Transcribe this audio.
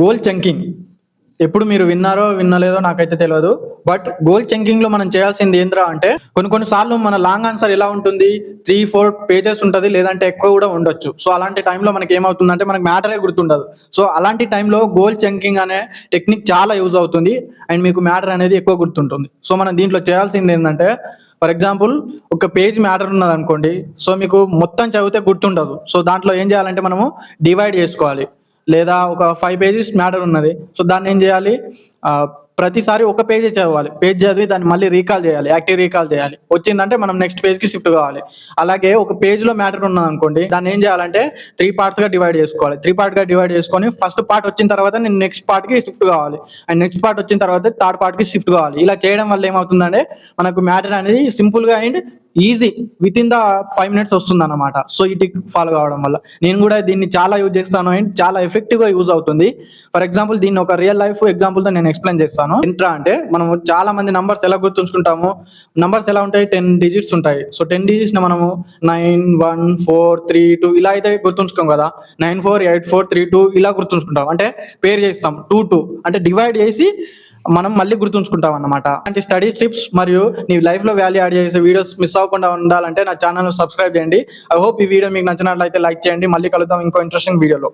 Goal chunking ఎప్పుడు మీరు వినలేదో నాకైతే తెలియదు. బట్ గోల్ చంకింగ్ లో మనం చేయాల్సింది ఏంట్రా అంటే కొన్ని సార్లు మన లాంగ్ ఆన్సర్ ఎలా ఉంటుంది, 3-4 పేజెస్ ఉంటుంది, లేదంటే ఎక్కువ కూడా ఉండొచ్చు. సో అలాంటి టైంలో మనకి ఏమవుతుందంటే మనకి మ్యాటరే గుర్తుండదు. సో అలాంటి టైంలో గోల్ చంకింగ్ అనే టెక్నిక్ చాలా యూజ్ అవుతుంది అండ్ మీకు మ్యాటర్ అనేది ఎక్కువ గుర్తుంటుంది. సో మనం దీంట్లో చేయాల్సింది ఏంటంటే, ఫర్ ఎగ్జాంపుల్ ఒక పేజ్ మ్యాటర్ ఉన్నది అనుకోండి, సో మీకు మొత్తం చదివితే గుర్తుండదు. సో దాంట్లో ఏం చేయాలంటే మనము డివైడ్ చేసుకోవాలి. లేదా ఒక 5 పేజెస్ మ్యాటర్ ఉన్నది, సో దాన్ని ఏం చేయాలి, ప్రతిసారి ఒక పేజే చదవాలి. పేజ్ చదివి దాన్ని మళ్ళీ రీకాల్ చేయాలి, యాక్టివ్ రీకాల్ చేయాలి. వచ్చిందంటే మనం నెక్స్ట్ పేజ్కి షిఫ్ట్ కావాలి. అలాగే ఒక పేజ్లో మ్యాటర్ ఉన్నది అనుకోండి, దాన్ని ఏం చేయాలంటే 3 పార్ట్స్గా డివైడ్ చేసుకోవాలి. 3 పార్ట్గా డివైడ్ చేసుకొని ఫస్ట్ పార్ట్ వచ్చిన తర్వాత నేను నెక్స్ట్ పార్ట్కి షిఫ్ట్ కావాలి, అండ్ నెక్స్ట్ పార్ట్ వచ్చిన తర్వాత థర్డ్ పార్ట్కి షిఫ్ట్ కావాలి. ఇలా చేయడం వల్ల ఏమవుతుందంటే మనకు మ్యాటర్ అనేది సింపుల్గా and easy with in the 5 minutes వస్తుంది అన్నమాట. సో ఈ టిక్ ఫాలో కావడం వల్ల నేను కూడా దీన్ని చాలా యూజ్ చేస్తాను అండ్ చాలా ఎఫెక్టివ్గా యూజ్ అవుతుంది. ఫర్ ఎగ్జాంపుల్ దీన్ని ఒక రియల్ లైఫ్ ఎగ్జాంపుల్తో నేను ఎక్స్ప్లెయిన్ చేస్తాను. ఎంట్రా అంటే మనము చాలా మంది నంబర్స్ ఎలా గుర్తుంచుకుంటాము, నంబర్స్ ఎలా ఉంటాయి, 10 డిజిట్స్ ఉంటాయి. సో 10 డిజిట్స్ మనము 9 1 4 3 2 ఇలా అయితే గుర్తుంచుకోం కదా. 9 4 8 4 3 2 ఇలా గుర్తుంచుకుంటాం, అంటే పేర్ చేస్తాం 2 2 అంటే డివైడ్ చేసి మనం మళ్ళీ గుర్తుంచుకుంటాం అన్నమాట. అంటే స్టడీ టిప్స్ మరియు నీ లైఫ్ లో వాల్యూ యాడ్ చేసే వీడియోస్ మిస్ అవ్వకుండా ఉండాలంటే నా ఛానల్ సబ్స్క్రైబ్ చేయండి. ఐ హోప్ ఈ వీడియో మీకు నచ్చినట్లయితే లైక్ చేయండి. మళ్ళీ కలుద్దాం ఇంకో ఇంట్రెస్టింగ్ వీడియోలో.